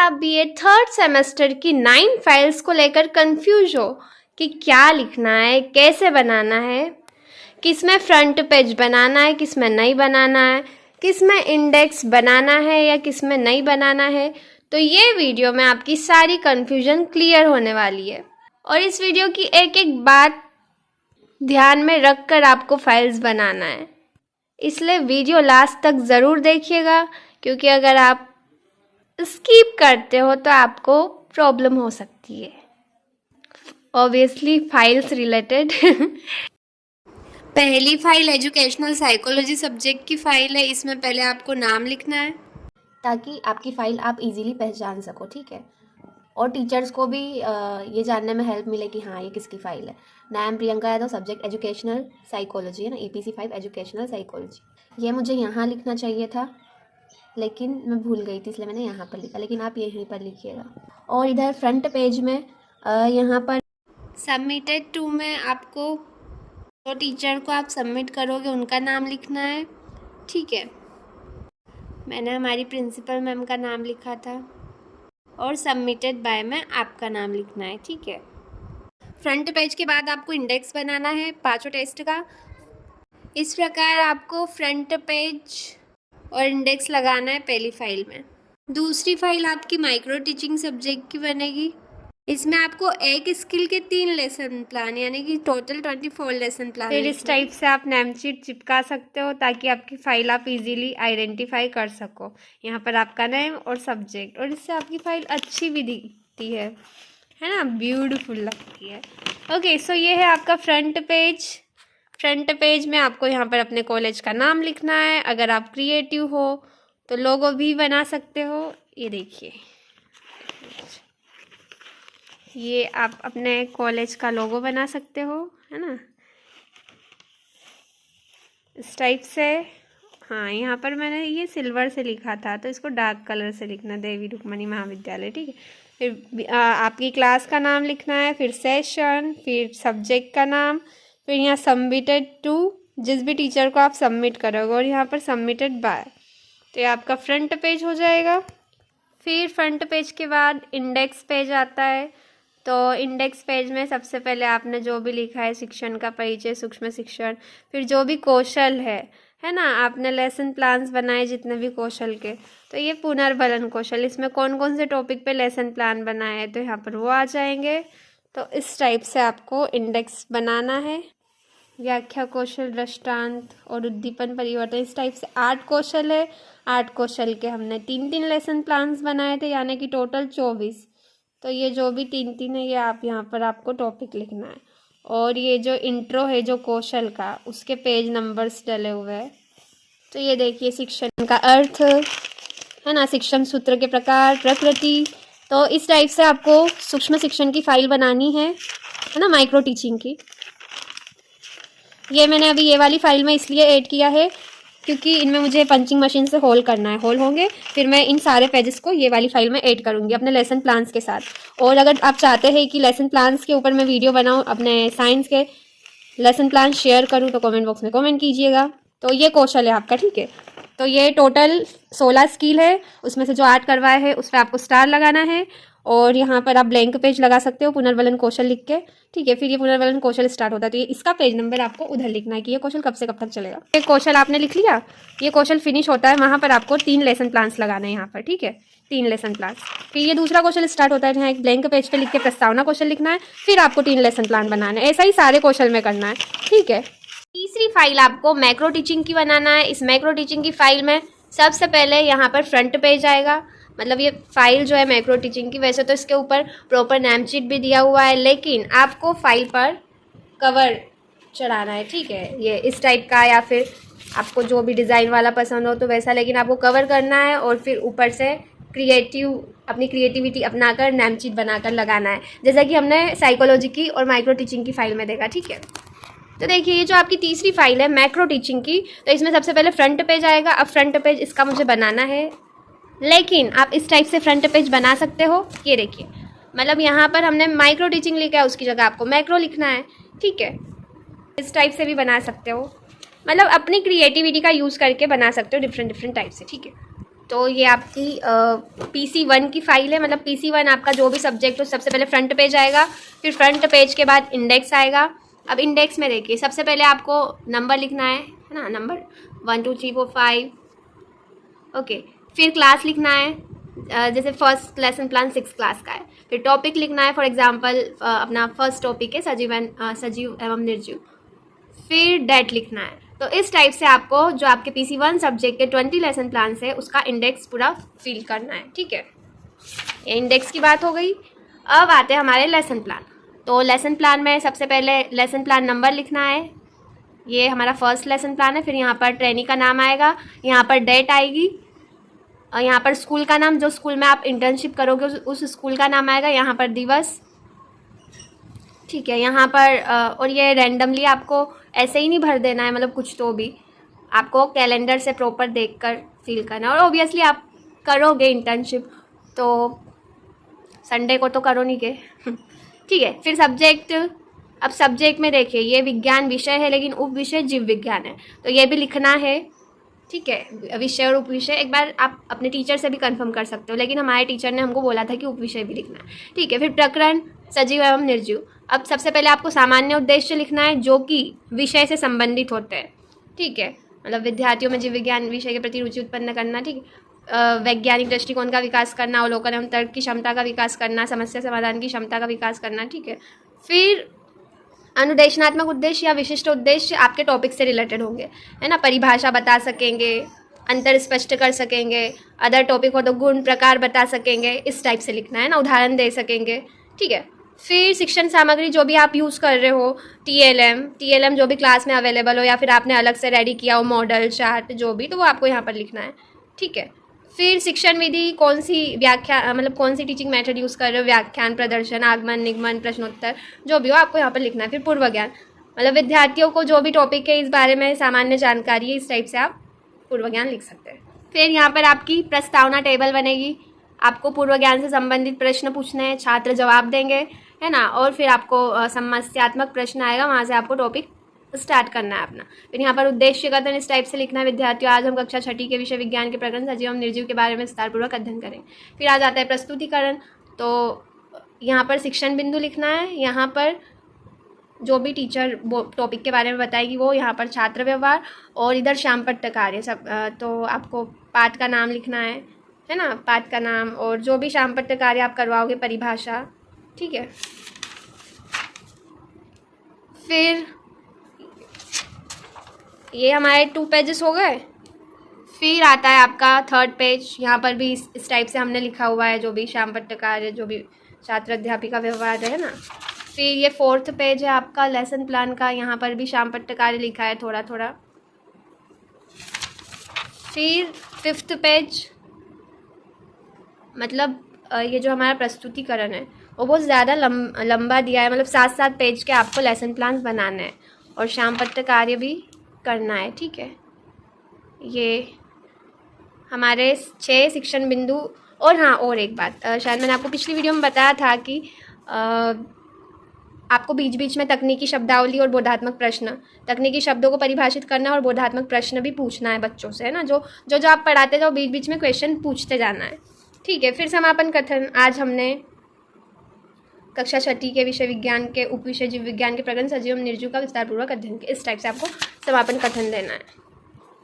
आप BA third semester की 9 files को लेकर कंफ्यूज हो कि क्या लिखना है, कैसे बनाना है, किस में फ्रंट पेज बनाना है, किस में नहीं बनाना है, किस में इंडेक्स बनाना है या किस में नहीं बनाना है, तो ये वीडियो में आपकी सारी कंफ्यूजन क्लियर होने वाली है। और इस वीडियो की एक एक बात ध्यान में रख कर आपको फाइल्स बनाना है, इसलिए वीडियो लास्ट तक ज़रूर देखिएगा, क्योंकि अगर आप स्किप करते हो तो आपको प्रॉब्लम हो सकती है, ऑब्वियसली फाइल्स रिलेटेड। पहली फाइल एजुकेशनल साइकोलॉजी सब्जेक्ट की फाइल है। इसमें पहले आपको नाम लिखना है ताकि आपकी फ़ाइल आप इजीली पहचान सको, ठीक है। और टीचर्स को भी ये जानने में हेल्प मिले कि हाँ ये किसकी फ़ाइल है। नाम प्रियंका है तो सब्जेक्ट एजुकेशनल साइकोलॉजी है ना, EPC 5 एजुकेशनल साइकोलॉजी। ये मुझे यहाँ लिखना चाहिए था लेकिन मैं भूल गई थी, इसलिए मैंने यहाँ पर लिखा, लेकिन आप यहीं पर लिखिएगा। और इधर फ्रंट पेज में यहाँ पर सबमिटेड टू में आपको तो टीचर को आप सबमिट करोगे उनका नाम लिखना है, ठीक है। मैंने हमारी प्रिंसिपल मैम का नाम लिखा था। और सबमिटेड बाय में आपका नाम लिखना है, ठीक है। फ्रंट पेज के बाद आपको इंडेक्स बनाना है 5 टेस्ट का। इस प्रकार आपको फ्रंट पेज और इंडेक्स लगाना है पहली फाइल में। दूसरी फाइल आपकी माइक्रो टीचिंग सब्जेक्ट की बनेगी। इसमें आपको एक स्किल के 3 लेसन प्लान यानी कि टोटल 24 लेसन प्लान। फिर इस टाइप से आप नेम शीट चिपका सकते हो ताकि आपकी फाइल आप इजीली आइडेंटिफाई कर सको। यहाँ पर आपका नेम और सब्जेक्ट, और इससे आपकी फाइल अच्छी भी दिखती है ना, ब्यूटीफुल लगती है। ओके, सो ये है आपका फ्रंट पेज। फ्रंट पेज में आपको यहाँ पर अपने कॉलेज का नाम लिखना है। अगर आप क्रिएटिव हो तो लोगो भी बना सकते हो। ये देखिए, ये आप अपने कॉलेज का लोगो बना सकते हो, है ना, इस टाइप से। हाँ, यहाँ पर मैंने ये सिल्वर से लिखा था तो इसको डार्क कलर से लिखना, देवी रुक्मणी महाविद्यालय, ठीक है। फिर आपकी क्लास का नाम लिखना है, फिर सेशन, फिर सब्जेक्ट का नाम, फिर यहाँ सबमिटेड टू, जिस भी टीचर को आप सबमिट करोगे, और यहाँ पर सबमिटेड बाय। तो ये आपका फ्रंट पेज हो जाएगा। फिर फ्रंट पेज के बाद इंडेक्स पेज आता है। तो इंडेक्स पेज में सबसे पहले आपने जो भी लिखा है, शिक्षण का परिचय, सूक्ष्म शिक्षण, फिर जो भी कौशल है ना, आपने लेसन प्लान्स बनाए जितने भी कौशल के, तो ये पुनर्बलन कौशल, इसमें कौन कौन से टॉपिक पे लेसन प्लान बनाए हैं तो यहाँ पर वो आ जाएंगे। तो इस टाइप से आपको इंडेक्स बनाना है। व्याख्या कौशल, दृष्टांत और उद्दीपन परिवर्तन, इस टाइप से 8 कौशल है। 8 कौशल के हमने 3-3 लेसन प्लान्स बनाए थे, यानी कि टोटल 24। तो ये जो भी 3-3 है ये आप यहाँ पर आपको टॉपिक लिखना है। और ये जो इंट्रो है जो कौशल का, उसके पेज नंबर्स डले हुए हैं। तो ये देखिए, शिक्षण का अर्थ है ना, शिक्षण सूत्र के प्रकार, प्रकृति। तो इस टाइप से आपको सूक्ष्म शिक्षण की फाइल बनानी है ना, माइक्रो टीचिंग की। ये मैंने अभी ये वाली फाइल में इसलिए ऐड किया है क्योंकि इनमें मुझे पंचिंग मशीन से होल करना है, होल होंगे, फिर मैं इन सारे पेजेस को ये वाली फाइल में ऐड करूँगी अपने लेसन प्लान्स के साथ। और अगर आप चाहते हैं कि लेसन प्लान्स के ऊपर मैं वीडियो बनाऊँ, अपने साइंस के लेसन प्लान शेयर करूँ, तो कमेंट बॉक्स में कमेंट कीजिएगा। तो ये कौशल है आपका, ठीक है। तो ये टोटल 16 स्किल है, उसमें से जो 8 करवाए हैं उस पर आपको स्टार लगाना है। और यहाँ पर आप ब्लैंक पेज लगा सकते हो पुनर्बलन कौशल लिख के, ठीक है। फिर ये पुनर्बलन कौशल स्टार्ट होता है, तो ये इसका पेज नंबर आपको उधर लिखना है कि ये कौशल कब से कब तक चलेगा। ये कौशल आपने लिख लिया, ये कौशल फिनिश होता है, वहाँ पर आपको 3 लेसन प्लान्स लगाना है यहाँ पर, ठीक है, 3 लेसन प्लान। फिर ये दूसरा क्वेश्चन स्टार्ट होता है, जहाँ एक ब्लैंक पेज पे लिख के प्रस्तावना क्वेश्चन लिखना है, फिर आपको 3 लेसन प्लान बनाना है। ऐसा ही सारे क्वेश्चन में करना है, ठीक है। तीसरी फाइल आपको मैक्रो टीचिंग की बनाना है। इस मैक्रो टीचिंग की फाइल में सबसे पहले यहाँ पर फ्रंट पेज आएगा, मतलब ये फाइल जो है मैक्रो टीचिंग की, वैसे तो इसके ऊपर प्रॉपर नेम शीट भी दिया हुआ है, लेकिन आपको फाइल पर कवर चढ़ाना है, ठीक है। ये इस टाइप का, या फिर आपको जो भी डिज़ाइन वाला पसंद हो तो वैसा, लेकिन आपको कवर करना है और फिर ऊपर से अपनी क्रिएटिविटी अपनाकर नेम शीट बनाकर लगाना है, जैसा कि हमने साइकोलॉजी की और माइक्रो टीचिंग की फाइल में देखा, ठीक है। तो देखिए, ये जो आपकी तीसरी फाइल है मैक्रो टीचिंग की, तो इसमें सबसे पहले फ्रंट पेज आएगा। अब फ्रंट पेज इसका मुझे बनाना है, लेकिन आप इस टाइप से फ्रंट पेज बना सकते हो। ये देखिए, मतलब यहाँ पर हमने माइक्रो टीचिंग लिखा है, उसकी जगह आपको मैक्रो लिखना है, ठीक है। इस टाइप से भी बना सकते हो, मतलब अपनी क्रिएटिविटी का यूज़ करके बना सकते हो डिफरेंट टाइप से, ठीक है। तो ये आपकी PC1 की फ़ाइल है। मतलब PC1 आपका जो भी सब्जेक्ट हो, सबसे पहले फ्रंट पेज आएगा, फिर फ्रंट पेज के बाद इंडेक्स आएगा। अब इंडेक्स में देखिए, सबसे पहले आपको नंबर लिखना है ना, नंबर 1 2 3 4 5, ओके। फिर क्लास लिखना है, जैसे फर्स्ट लेसन प्लान 6 क्लास का है। फिर टॉपिक लिखना है, फॉर एग्जांपल अपना फर्स्ट टॉपिक है सजीव एवं निर्जीव। फिर डेट लिखना है। तो इस टाइप से आपको जो आपके PC1 सब्जेक्ट के 20 लेसन प्लान है उसका इंडेक्स पूरा फिल करना है, ठीक है। ये इंडेक्स की बात हो गई। अब आते हैं हमारे लेसन प्लान। तो लेसन प्लान में सबसे पहले लेसन प्लान नंबर लिखना है, ये हमारा फर्स्ट लेसन प्लान है। फिर यहाँ पर ट्रेनी का नाम आएगा, यहाँ पर डेट आएगी, और यहाँ पर स्कूल का नाम, जो स्कूल में आप इंटर्नशिप करोगे उस स्कूल का नाम आएगा, यहाँ पर दिवस, ठीक है। यहाँ पर और ये रैंडमली आपको ऐसे ही नहीं भर देना है, मतलब कुछ तो भी आपको कैलेंडर से प्रॉपर देखकर फिल करना है। और ऑब्वियसली आप करोगे इंटर्नशिप तो संडे को तो करो नहीं के ठीक है। फिर सब्जेक्ट, अब सब्जेक्ट में देखिए ये विज्ञान विषय है लेकिन उप विषय जीव विज्ञान है, तो ये भी लिखना है, ठीक है। विषय और उप विषय एक बार आप अपने टीचर से भी कंफर्म कर सकते हो, लेकिन हमारे टीचर ने हमको बोला था कि उप विषय भी लिखना है, ठीक है। फिर प्रकरण सजीव एवं निर्जीव। अब सबसे पहले आपको सामान्य उद्देश्य लिखना है जो कि विषय से संबंधित होते हैं, ठीक है। मतलब विद्यार्थियों में जीव विज्ञान विषय के प्रति रुचि उत्पन्न करना, ठीक है। वैज्ञानिक दृष्टिकोण का विकास करना, अवलोकन एवं तर्क की क्षमता का विकास करना, समस्या समाधान की क्षमता का विकास करना, ठीक है। फिर अनुदेशनात्मक उद्देश्य या विशिष्ट उद्देश्य आपके टॉपिक से रिलेटेड होंगे, है ना। परिभाषा बता सकेंगे, अंतर स्पष्ट कर सकेंगे, अदर टॉपिक हो तो गुण प्रकार बता सकेंगे, इस टाइप से लिखना है ना, उदाहरण दे सकेंगे, ठीक है। फिर शिक्षण सामग्री जो भी आप यूज़ कर रहे हो, TLM जो भी क्लास में अवेलेबल हो या फिर आपने अलग से रेडी किया हो, मॉडल चार्ट जो भी, तो वो आपको यहाँ पर लिखना है, ठीक है। फिर शिक्षण विधि, कौन सी व्याख्या, मतलब कौन सी टीचिंग मेथड यूज़ कर रहे हो, व्याख्यान, प्रदर्शन, आगमन, निगमन, प्रश्नोत्तर, जो भी हो आपको यहाँ पर लिखना है। फिर पूर्व ज्ञान, मतलब विद्यार्थियों को जो भी टॉपिक है इस बारे में सामान्य जानकारी है, इस टाइप से आप पूर्व ज्ञान लिख सकते हैं। फिर यहाँ पर आपकी प्रस्तावना टेबल बनेगी, आपको पूर्व ज्ञान से संबंधित प्रश्न पूछने हैं, छात्र जवाब देंगे, है ना। और फिर आपको समस्यात्मक प्रश्न आएगा, वहाँ से आपको टॉपिक स्टार्ट करना है अपना। फिर यहाँ पर उद्देश्य कथन इस टाइप से लिखना है, विद्यार्थियों आज हम कक्षा 6 के विषय विज्ञान के प्रकरण सजीव एवं निर्जीव के बारे में विस्तारपूर्वक अध्ययन करें। फिर आ जाता है प्रस्तुतिकरण, तो यहाँ पर शिक्षण बिंदु लिखना है, यहाँ पर जो भी टीचर टॉपिक के बारे में बताएगी वो, यहाँ पर छात्र व्यवहार, और इधर श्यामपट्ट कार्य सब। तो आपको पाठ का नाम लिखना है ना, पाठ का नाम, और जो भी श्यामपट्ट कार्य आप करवाओगे, परिभाषा, ठीक है। फिर ये हमारे 2 पेजेस हो गए। फिर आता है आपका 3rd पेज, यहाँ पर भी इस टाइप से हमने लिखा हुआ है जो भी श्यामपट्ट कार्य, जो भी छात्र अध्यापिका व्यवहार है ना। फिर ये 4th पेज है आपका लेसन प्लान का, यहाँ पर भी श्यामपट्ट कार्य लिखा है थोड़ा थोड़ा। फिर 5th पेज, मतलब ये जो हमारा प्रस्तुतिकरण है वो बहुत ज़्यादा लंबा दिया है, मतलब 7-7 पेज के आपको लेसन प्लान बनाने हैं और श्यामपट्ट कार्य भी करना है, ठीक है। ये हमारे 6 शिक्षण बिंदु। और हाँ, और एक बात, शायद मैंने आपको पिछली वीडियो में बताया था कि आपको बीच बीच में तकनीकी शब्दावली और बोधात्मक प्रश्न, तकनीकी शब्दों को परिभाषित करना और बोधात्मक प्रश्न भी पूछना है बच्चों से, है ना। जो आप पढ़ाते जाओ बीच बीच में क्वेश्चन पूछते जाना है, ठीक है। फिर समापन कथन, आज हमने कक्षा 6 के विषय विज्ञान के उप विषय जीव विज्ञान के प्रकरण सजीव एवं निर्जीव का विस्तारपूर्वक अध्ययन किया, इस टाइप से आपको समापन कथन देना है।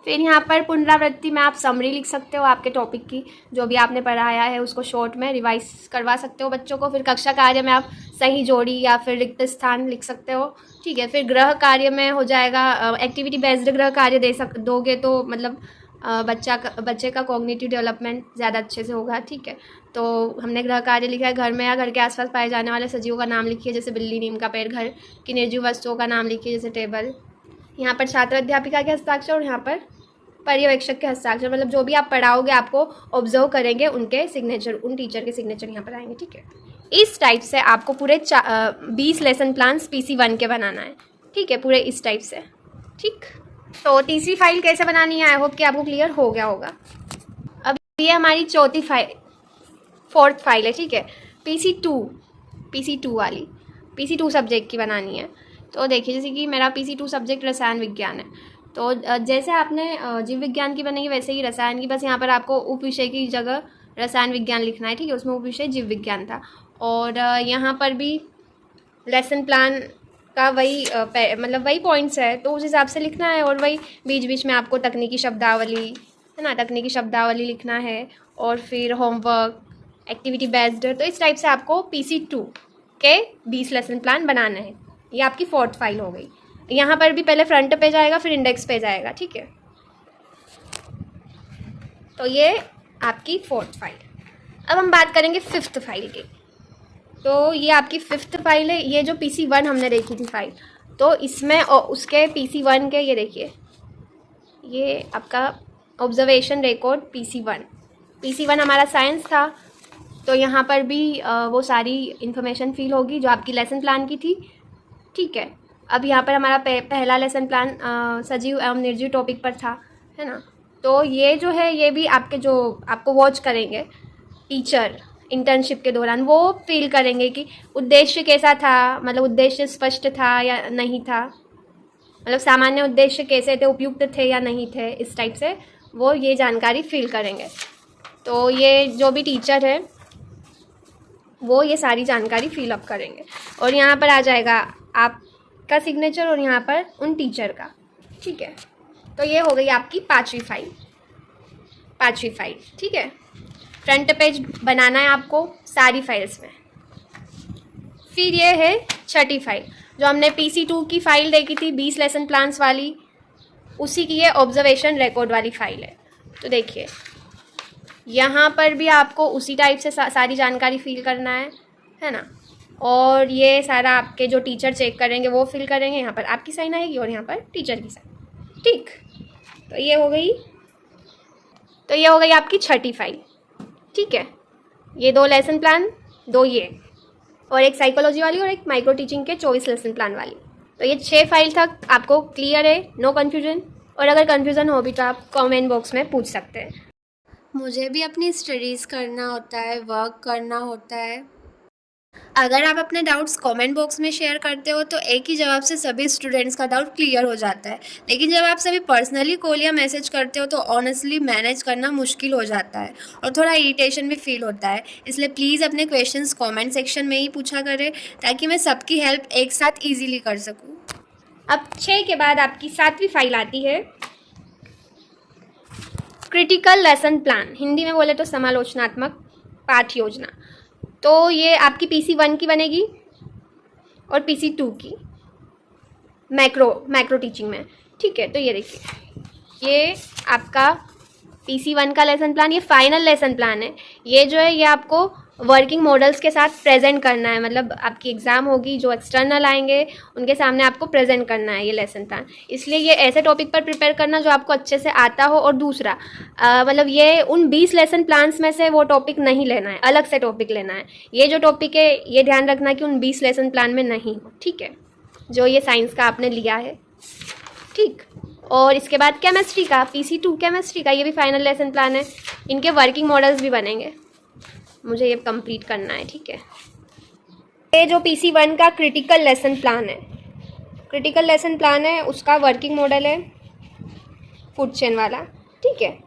फिर यहाँ पर पुनरावृत्ति में आप समरी लिख सकते हो आपके टॉपिक की, जो भी आपने पढ़ाया है उसको शॉर्ट में रिवाइज करवा सकते हो बच्चों को। फिर कक्षा कार्य में आप सही जोड़ी या फिर रिक्त स्थान लिख सकते हो, ठीक है। फिर गृह कार्य में हो जाएगा, एक्टिविटी बेस्ड गृह कार्य दोगे तो मतलब बच्चे का कॉग्निटिव डेवलपमेंट ज़्यादा अच्छे से होगा, ठीक है। तो हमने गृह कार्य लिखा है, घर में या घर के आसपास पाए जाने वाले सजीवों का नाम लिखिए, जैसे बिल्ली, नीम का पेड़। घर की निर्जीव वस्तुओं का नाम लिखिए, जैसे टेबल। यहाँ पर छात्र अध्यापिका के हस्ताक्षर और यहाँ पर पर्यवेक्षक के हस्ताक्षर, मतलब जो भी आप पढ़ाओगे आपको ऑब्जर्व करेंगे, उनके सिग्नेचर, उन टीचर के सिग्नेचर यहाँ पर आएंगे, ठीक है। इस टाइप से आपको पूरे 20 लेसन प्लान्स PC1 के बनाना है, ठीक है, पूरे इस टाइप से, ठीक। तो तीसरी फाइल कैसे बनानी है, आई होप कि आपको क्लियर हो गया होगा। अब ये हमारी 4th फाइल है, ठीक है, PC2 वाली, PC2 सब्जेक्ट की बनानी है। तो देखिए, जैसे कि मेरा PC2 सब्जेक्ट रसायन विज्ञान है, तो जैसे आपने जीव विज्ञान की बनेगी वैसे ही रसायन की, बस यहाँ पर आपको उप विषय की जगह रसायन विज्ञान लिखना है, ठीक है। उसमें उप विषय जीव विज्ञान था। और यहाँ पर भी लेसन प्लान का वही मतलब वही पॉइंट्स है, तो उस हिसाब से लिखना है। और वही बीच बीच में आपको तकनीकी शब्दावली, है ना, तकनीकी शब्दावली लिखना है। और फिर होमवर्क, एक्टिविटी बेस्ड, तो इस टाइप से आपको PC2 के 20 लेसन प्लान बनाना है। ये आपकी 4th फाइल हो गई। यहाँ पर भी पहले फ्रंट पेज आएगा, फिर इंडेक्स पेज आएगा, ठीक है। तो ये आपकी 4th फाइल। अब हम बात करेंगे 5th फाइल की। तो ये आपकी 5th फाइल है। ये जो PC1 हमने देखी थी फाइल, तो इसमें उसके PC1 के ये देखिए, ये आपका ऑब्जर्वेशन रिकॉर्ड PC1 हमारा साइंस था। तो यहाँ पर भी वो सारी इन्फॉर्मेशन फिल होगी जो आपकी लेसन प्लान की थी, ठीक है। अब यहाँ पर हमारा पहला लेसन प्लान सजीव एवं निर्जीव टॉपिक पर था, है ना। तो ये जो है, ये भी आपके जो आपको वॉच करेंगे टीचर इंटर्नशिप के दौरान, वो फील करेंगे कि उद्देश्य कैसा था, मतलब उद्देश्य स्पष्ट था या नहीं था, मतलब सामान्य उद्देश्य कैसे थे, उपयुक्त थे या नहीं थे, इस टाइप से वो ये जानकारी फील करेंगे। तो ये जो भी टीचर है वो ये सारी जानकारी फिल अप करेंगे। और यहाँ पर आ जाएगा आपका सिग्नेचर और यहाँ पर उन टीचर का, ठीक है। तो ये हो गई आपकी 5वीं फाइल, ठीक है। फ्रंट पेज बनाना है आपको सारी फाइल्स में। फिर ये है 6ठी फाइल, जो हमने PC2 की फाइल देखी थी 20 लेसन प्लान्स वाली, उसी की ये ऑब्जर्वेशन रिकॉर्ड वाली फाइल है। तो देखिए यहाँ पर भी आपको उसी टाइप से सारी जानकारी फिल करना है ना। और ये सारा आपके जो टीचर चेक करेंगे वो फिल करेंगे। यहाँ पर आपकी साइन आएगी और यहाँ पर टीचर की साइन, ठीक। तो ये हो गई आपकी 6ठी फाइल, ठीक है। ये 2 लेसन प्लान, 2 ये, और एक साइकोलॉजी वाली और एक माइक्रो टीचिंग के 24 लेसन प्लान वाली। तो ये 6 फाइल तक आपको क्लियर है, नो कन्फ्यूजन। और अगर कन्फ्यूज़न हो भी तो आप कमेंट बॉक्स में पूछ सकते हैं। मुझे भी अपनी स्टडीज़ करना होता है, वर्क करना होता है। अगर आप अपने डाउट्स कमेंट बॉक्स में शेयर करते हो तो एक ही जवाब से सभी स्टूडेंट्स का डाउट क्लियर हो जाता है। लेकिन जब आप सभी पर्सनली कॉल या मैसेज करते हो तो ऑनेस्टली मैनेज करना मुश्किल हो जाता है और थोड़ा इरिटेशन भी फील होता है। इसलिए प्लीज़ अपने क्वेश्चंस कमेंट सेक्शन में ही पूछा करें ताकि मैं सबकी हेल्प एक साथ ईजीली कर सकूँ। अब 6 के बाद आपकी 7वीं फाइल आती है क्रिटिकल लेसन प्लान, हिंदी में बोले तो समालोचनात्मक पाठ योजना। तो ये आपकी PC1 की बनेगी और PC2 की मैक्रो टीचिंग में, ठीक है। तो ये देखिए, ये आपका PC1 का लेसन प्लान, ये फाइनल लेसन प्लान है। ये जो है ये आपको वर्किंग मॉडल्स के साथ प्रेजेंट करना है, मतलब आपकी एग्ज़ाम होगी, जो एक्सटर्नल आएंगे उनके सामने आपको प्रेजेंट करना है ये लेसन प्लान। इसलिए ये ऐसे टॉपिक पर प्रिपेयर करना जो आपको अच्छे से आता हो। और दूसरा मतलब ये उन 20 लेसन प्लान्स में से वो टॉपिक नहीं लेना है, अलग से टॉपिक लेना है। ये जो टॉपिक है ये ध्यान रखना कि उन 20 लेसन प्लान में नहीं हो, ठीक है, जो ये साइंस का आपने लिया है, ठीक। और इसके बाद केमिस्ट्री का, PC2 केमिस्ट्री का, ये भी फाइनल लेसन प्लान है। इनके वर्किंग मॉडल्स भी बनेंगे, मुझे ये कंप्लीट करना है, ठीक है। ये जो PC1 का क्रिटिकल लेसन प्लान है उसका वर्किंग मॉडल है फूड चेन वाला, ठीक है।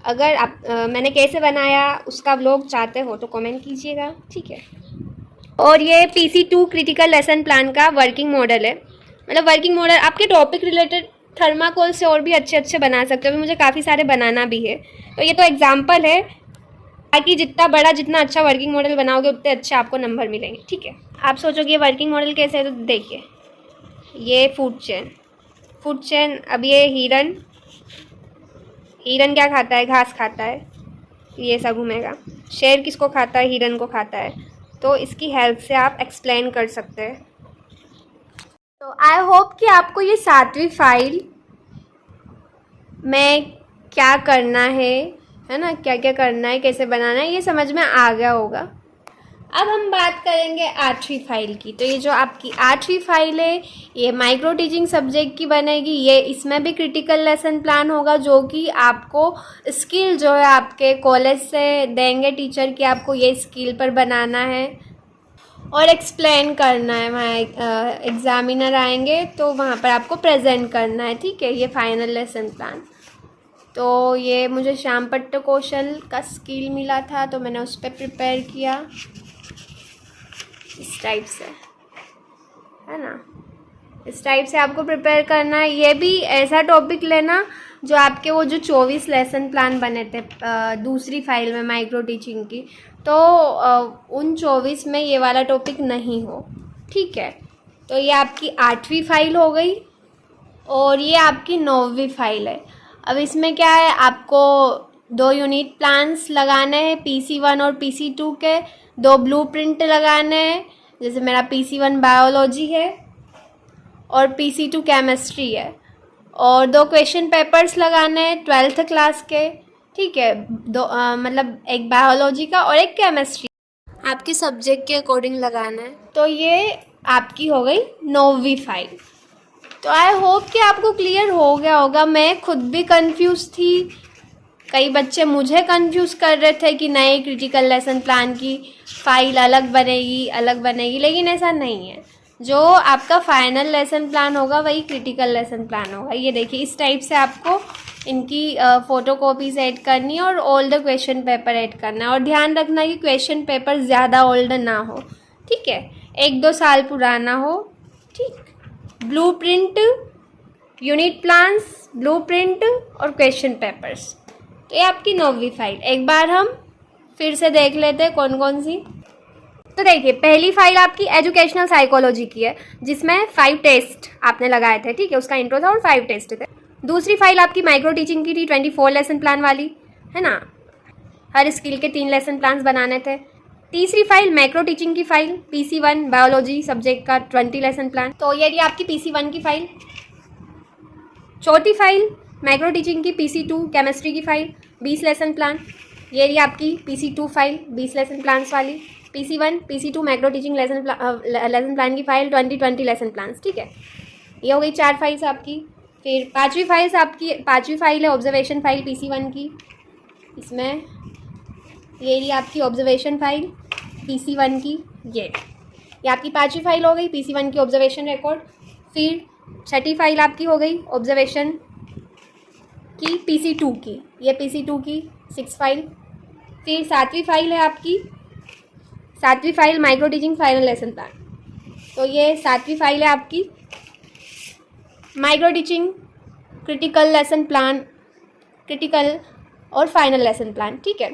अगर आप मैंने कैसे बनाया उसका व्लॉग चाहते हो तो कमेंट कीजिएगा, ठीक है। और ये PC2 क्रिटिकल लेसन प्लान का वर्किंग मॉडल है, मतलब वर्किंग मॉडल आपके टॉपिक रिलेटेड थर्माकोल से और भी अच्छे बना सकते हो। अभी मुझे काफ़ी सारे बनाना भी है, तो ये तो एग्जाम्पल है, ताकि जितना अच्छा वर्किंग मॉडल बनाओगे उतने अच्छे आपको नंबर मिलेंगे, ठीक है। आप सोचोगे ये वर्किंग मॉडल कैसे है, तो देखिए ये फूड चेन। अब ये हिरन क्या खाता है, घास खाता है, ये सब घूमेगा। शेर किसको खाता है, हिरन को खाता है। तो इसकी हेल्प से आप एक्सप्लेन कर सकते हैं। तो आई होप कि आपको ये 7वीं फाइल में क्या करना है ना, क्या क्या करना है, कैसे बनाना है, ये समझ में आ गया होगा। अब हम बात करेंगे 8वीं फाइल की। तो ये जो आपकी 8वीं फाइल है ये माइक्रो टीचिंग सब्जेक्ट की बनेगी। ये इसमें भी क्रिटिकल लेसन प्लान होगा, जो कि आपको स्किल जो है आपके कॉलेज से देंगे टीचर की, आपको ये स्किल पर बनाना है। और एक्सप्लेन करना है। वहाँ एग्जामिनर आएंगे तो वहाँ पर आपको प्रेजेंट करना है, ठीक है। ये फाइनल लेसन प्लान। तो ये मुझे श्यामपट्ट कौशल का स्किल मिला था तो मैंने उस पर प्रिपेयर किया इस टाइप से, है ना। इस टाइप से आपको प्रिपेयर करना है। ये भी ऐसा टॉपिक लेना जो आपके वो जो 24 लेसन प्लान बने थे दूसरी फाइल में माइक्रो टीचिंग की, तो उन 24 में ये वाला टॉपिक नहीं हो, ठीक है। तो ये आपकी 8वीं फाइल हो गई और ये आपकी 9वीं फाइल है। अब इसमें क्या है, आपको 2 यूनिट प्लान्स लगाने हैं PC1 और PC2 के, 2 ब्लूप्रिंट लगाने हैं, जैसे मेरा PC1 बायोलॉजी है और PC2 केमिस्ट्री है, और 2 क्वेश्चन पेपर्स लगाने हैं 12th क्लास के, ठीक है। मतलब एक बायोलॉजी का और एक केमिस्ट्री, आपके सब्जेक्ट के अकॉर्डिंग लगाना है। तो ये आपकी हो गई 9वीं फाइल। तो आई होप कि आपको क्लियर हो गया होगा। मैं खुद भी कंफ्यूज थी, कई बच्चे मुझे कंफ्यूज कर रहे थे कि नए क्रिटिकल लेसन प्लान की फ़ाइल अलग बनेगी, लेकिन ऐसा नहीं है। जो आपका फाइनल लेसन प्लान होगा वही क्रिटिकल लेसन प्लान होगा। ये देखिए, इस टाइप से आपको इनकी फ़ोटो कॉपीज़ ऐड करनी है और all the question paper add करना है। और ध्यान रखना कि क्वेश्चन पेपर ज़्यादा ओल्ड ना हो, ठीक है, 1-2 साल पुराना हो, ठीक। ब्लूप्रिंट, यूनिट प्लान्स, ब्लूप्रिंट और क्वेश्चन पेपर्स। तो ये आपकी 9वीं फाइल। एक बार हम फिर से देख लेते हैं कौन कौन सी। तो देखिए, पहली फाइल आपकी एजुकेशनल साइकोलॉजी की है जिसमें 5 टेस्ट आपने लगाए थे, ठीक है, उसका इंट्रो था और 5 टेस्ट थे। दूसरी फाइल आपकी माइक्रो टीचिंग की थी, 24 लेसन प्लान वाली, है ना। हर स्किल के 3 लेसन प्लान्स बनाने थे। तीसरी फाइल मैक्रो टीचिंग की फाइल, PC1 बायोलॉजी सब्जेक्ट का 20 लेसन प्लान, तो ये रही आपकी PC1 की फाइल। चौथी फाइल मैक्रो टीचिंग की PC2 केमिस्ट्री की फाइल, 20 लेसन प्लान। ये रही आपकी PC2 फाइल 20 लेसन प्लान्स वाली। PC1 PC2 macro teaching lesson plan की फाइल 20 लेसन प्लान्स, ठीक है। ये हो गई 4 फाइल्स आपकी। फिर पाँचवीं फाइल है ऑब्जर्वेशन फाइल PC1 की। इसमें ये रही आपकी ऑब्जर्वेशन फाइल PC1 की, ये आपकी 5वीं फाइल हो गई PC1 की ऑब्जर्वेशन रिकॉर्ड। फिर 6ठी फाइल आपकी हो गई ऑब्जर्वेशन की PC2 की, ये PC2 की 6 फाइल। फिर 7वीं फाइल है आपकी, 7वीं file micro teaching final lesson plan, तो ये 7वीं फाइल है आपकी micro teaching critical lesson plan, critical और फाइनल लेसन प्लान, ठीक है।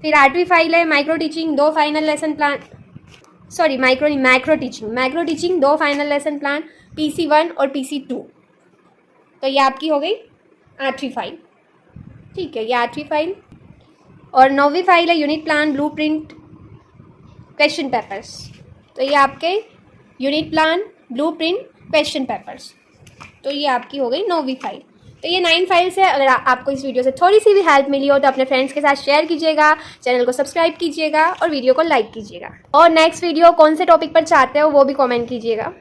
फिर 8वीं फाइल है micro teaching 2 final lesson plan, sorry macro teaching 2 final lesson plan PC1 और PC2। तो ये आपकी हो गई 8वीं फाइल, ठीक है, ये 8वीं फाइल। और 9वीं फाइल है unit plan blueprint question papers, तो ये आपके unit plan blueprint question papers, तो ये आपकी हो गई 9वीं फाइल। तो ये 9 फाइल्स है। अगर आपको इस वीडियो से थोड़ी सी भी हेल्प मिली हो तो अपने फ्रेंड्स के साथ शेयर कीजिएगा, चैनल को सब्सक्राइब कीजिएगा और वीडियो को लाइक कीजिएगा। और नेक्स्ट वीडियो कौन से टॉपिक पर चाहते हो वो भी कमेंट कीजिएगा।